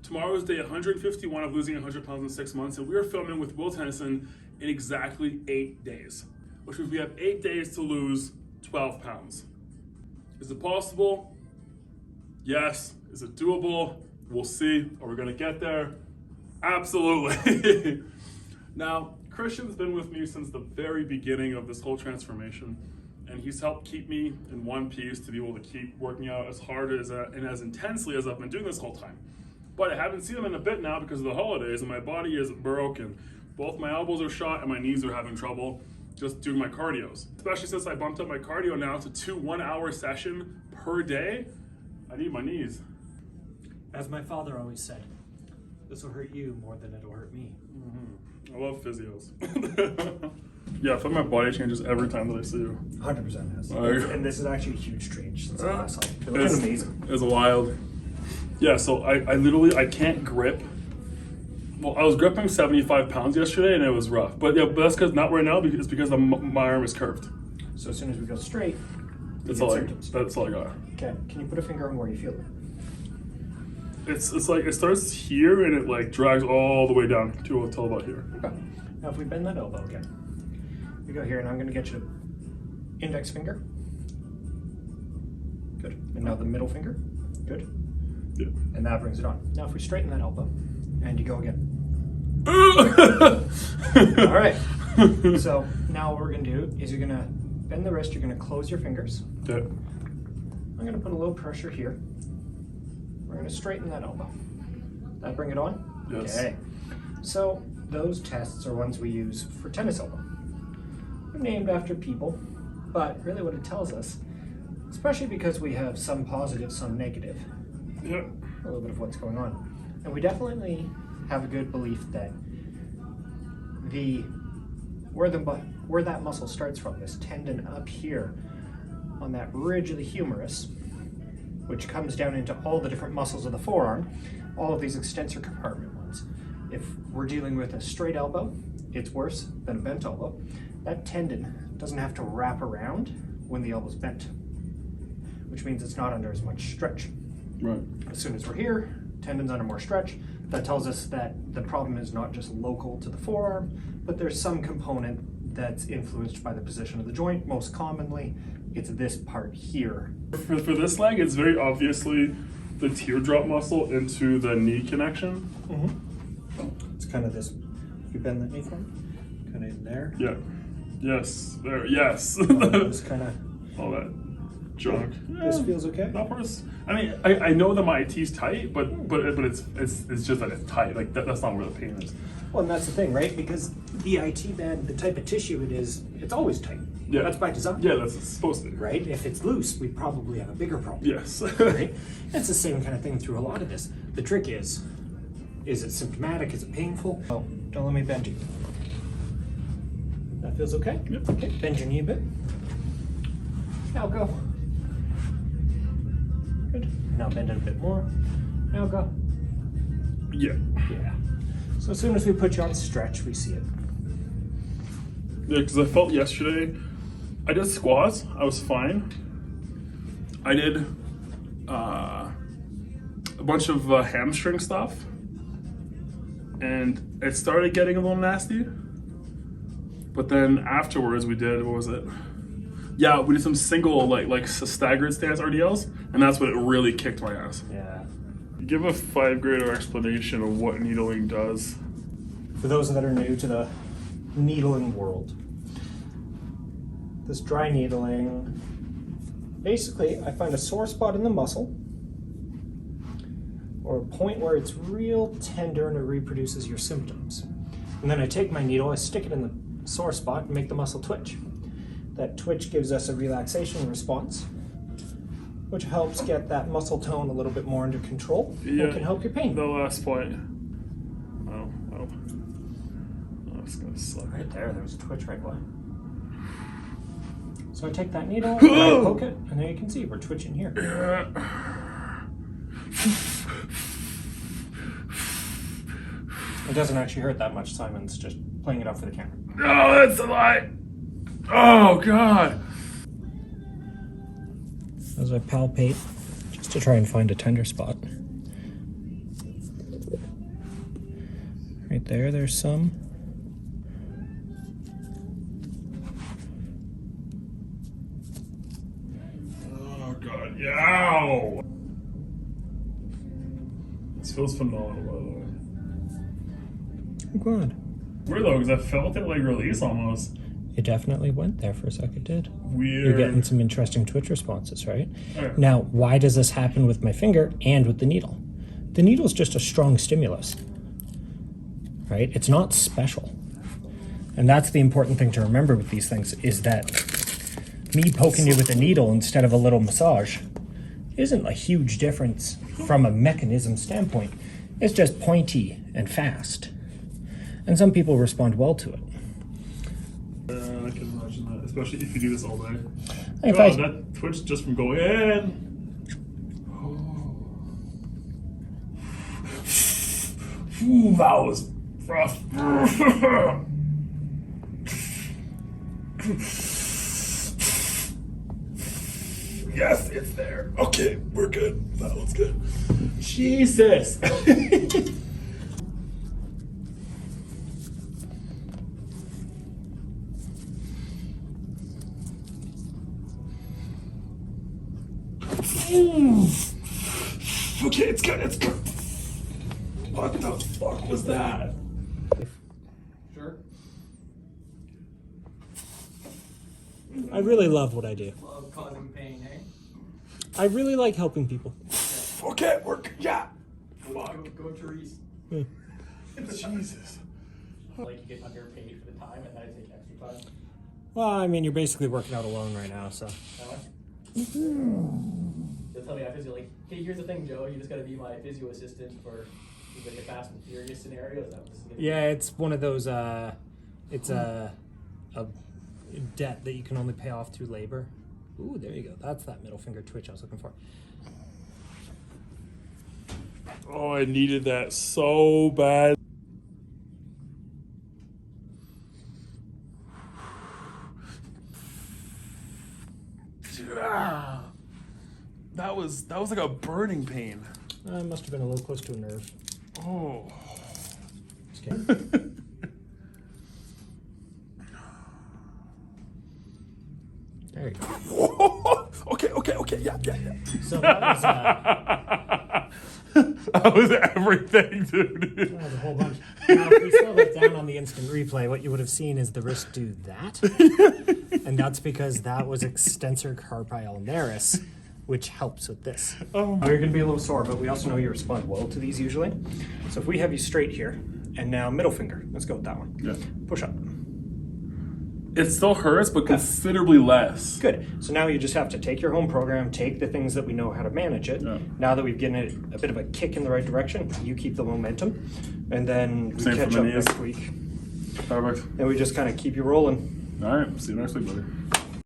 Tomorrow is day 151 of losing 100 pounds in 6 months, and we are filming with Will Tennyson in exactly 8 days, which means we have 8 days to lose 12 pounds. Is it possible? Yes. Is it doable? We'll see. Are we gonna get there? Absolutely. Now, Christian's been with me since the very beginning of this whole transformation, and he's helped keep me in one piece to be able to keep working out as hard and as intensely as I've been doing this whole time. But I haven't seen him in a bit now because of the holidays, and my body is broken. Both my elbows are shot and my knees are having trouble just doing my cardios. Especially since I bumped up my cardio now to 2 1-hour sessions per day. I need my knees. As my father always said, this will hurt you more than it'll hurt me. I love physios. Yeah, I feel my body changes every time that I see you. 100% has. Like, And this is actually a huge change since the last time. It looks amazing. It's wild. Yeah, so I literally, I can't grip. Well, I was gripping 75 pounds yesterday and it was rough. But yeah, but that's because not right now, because it's because my arm is curved. So as soon as we go straight, That's all I got. Okay, can you put a finger on where you feel it? It's like it starts here and it like drags all the way down till about here. Okay. Now if we bend that elbow again, we go here and I'm going to get you the index finger. Good. And now the middle finger. Good. Yeah. And that brings it on. Now if we straighten that elbow and you go again. All right. So now what we're going to do is you're going to bend the wrist, you're going to close your fingers. Yeah. I'm going to put a little pressure here. We're going to straighten that elbow. That bring it on? Yes. Okay. So those tests are ones we use for tennis elbow. They're named after people, but really what it tells us, especially because we have some positive, some negative, Yeah. a little bit of what's going on. And we definitely have a good belief that where that muscle starts from, this tendon up here on that ridge of the humerus, which comes down into all the different muscles of the forearm, all of these extensor compartment ones. If we're dealing with a straight elbow, it's worse than a bent elbow. That tendon doesn't have to wrap around when the elbow's bent, which means it's not under as much stretch. Right. As soon as we're here, tendon's under more stretch. That tells us that the problem is not just local to the forearm, but there's some component that's influenced by the position of the joint. Most commonly, it's this part here. For this leg, it's very obviously the teardrop muscle into the knee connection. It's kind of this, if you bend that knee from, kind of in there. Yeah. Yes. There. Yes. Just kind of. All that junk. This feels okay. That part's. I mean, I know that my IT's tight, but it's just that it's tight. Like that's not where the pain is. Well, and that's the thing, right? Because the IT band, the type of tissue it is, it's always tight. Yeah. That's by design. Yeah, that's supposed to be. Right? If it's loose, we probably have a bigger problem. Yes. Right? It's the same kind of thing through a lot of this. The trick is it symptomatic? Is it painful? Oh, don't let me bend you. That feels okay? Yep. Okay, bend your knee a bit. Now go. Good. Now bend it a bit more. Now go. Yeah. Yeah. So as soon as we put you on stretch, we see it. Yeah, because I felt yesterday, I did squats, I was fine. I did a bunch of hamstring stuff, and it started getting a little nasty. But then afterwards we did, what was it? Yeah, we did some single, like staggered stance RDLs, and that's when it really kicked my ass. Yeah. Give a 5-grader explanation of what needling does. For those that are new to the needling world, this dry needling, basically I find a sore spot in the muscle or a point where it's real tender and it reproduces your symptoms. And then I take my needle, I stick it in the sore spot and make the muscle twitch. That twitch gives us a relaxation response, which helps get that muscle tone a little bit more under control. Yeah, and can help your pain. The last point. Oh, it's gonna suck. Right there was a twitch right away. So I take that needle and I poke it, and then you can see we're twitching here. It doesn't actually hurt that much. Simon's just playing it up for the camera. No, that's a lie. Oh, God. As I palpate, just to try and find a tender spot. Right there, there's some. Oh god, yow! This feels phenomenal, by the way. Oh god. Weird though, because I felt it like release almost. It definitely went there for a second, it did. Weird. You're getting some interesting twitch responses, right? Okay. Now, why does this happen with my finger and with the needle? The needle's just a strong stimulus, right? It's not special. And that's the important thing to remember with these things, is that me poking you with a needle instead of a little massage isn't a huge difference from a mechanism standpoint. It's just pointy and fast. And some people respond well to it. I can imagine that, especially if you do this all day. If God, I- that twitch just from going in. Ooh, that was rough. Yes, it's there. Okay, we're good. That one's good. Jesus. Okay, it's good, it's good. What the fuck was that? Sure. I really love what I do. Love causing pain, eh? I really like helping people. Okay, we're good. Yeah. Fuck. Go Therese. Jesus. Like you get underpaid for the time and then I take extra time. Well, I mean, you're basically working out alone right now, so. They'll tell me my physio, like, hey, here's the thing, Joe, you just gotta be my physio assistant for like a Fast and Furious scenario. Is that what this is gonna be? Yeah, it's one of those, it's a debt that you can only pay off through labor. Ooh, there you go. That's that middle finger twitch I was looking for. Oh, I needed that so bad. Ah, that was like a burning pain. It must have been a little close to a nerve. Oh. Just kidding. There you go. Okay, yeah. So that was, That was everything, dude. that was a whole bunch. Now, if we slow that down on the instant replay, what you would have seen is the wrist do that. And that's because that was extensor carpi ulnaris, which helps with this. Oh. You're going to be a little sore, but we also know you respond well to these usually. So if we have you straight here, and now middle finger. Let's go with that one. Yeah. Push up. It still hurts, but considerably less. Good. So now you just have to take your home program, take the things that we know how to manage it. Yeah. Now that we've given it a bit of a kick in the right direction, you keep the momentum, and then we Same for catch my up knees. next week. Perfect. And we just kind of keep you rolling. All right. See you next week, buddy.